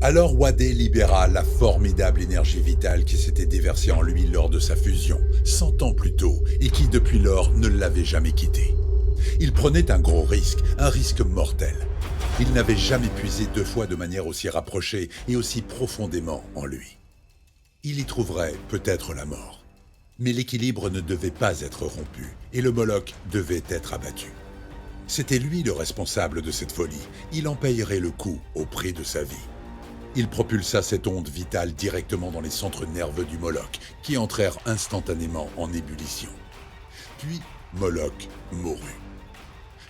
Alors Wadé libéra la formidable énergie vitale qui s'était déversée en lui lors de sa fusion, 100 ans plus tôt, et qui depuis lors ne l'avait jamais quitté. Il prenait un gros risque, un risque mortel. Il n'avait jamais puisé 2 fois de manière aussi rapprochée et aussi profondément en lui. Il y trouverait peut-être la mort. Mais l'équilibre ne devait pas être rompu, et le Moloch devait être abattu. C'était lui le responsable de cette folie. Il en payerait le coût au prix de sa vie. Il propulsa cette onde vitale directement dans les centres nerveux du Moloch, qui entrèrent instantanément en ébullition. Puis, Moloch mourut.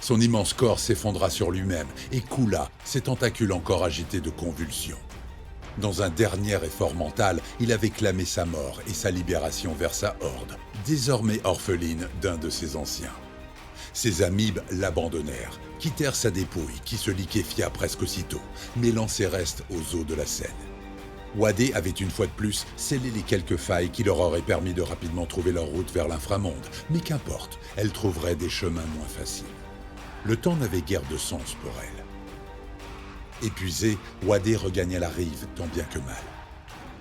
Son immense corps s'effondra sur lui-même et coula, ses tentacules encore agités de convulsions. Dans un dernier effort mental, il avait clamé sa mort et sa libération vers sa horde, désormais orpheline d'un de ses anciens. Ses amibes l'abandonnèrent, quittèrent sa dépouille qui se liquéfia presque aussitôt, mêlant ses restes aux eaux de la Seine. Wadé avait une fois de plus scellé les quelques failles qui leur auraient permis de rapidement trouver leur route vers l'inframonde, mais qu'importe, elle trouverait des chemins moins faciles. Le temps n'avait guère de sens pour elle. Épuisé, Wadé regagna la rive tant bien que mal.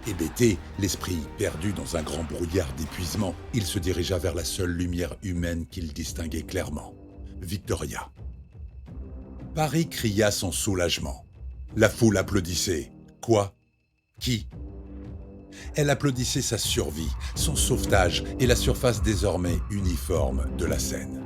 Hébété, l'esprit perdu dans un grand brouillard d'épuisement, il se dirigea vers la seule lumière humaine qu'il distinguait clairement, Victoria. Paris cria son soulagement. La foule applaudissait. Quoi? Qui? Elle applaudissait sa survie, son sauvetage et la surface désormais uniforme de la Seine.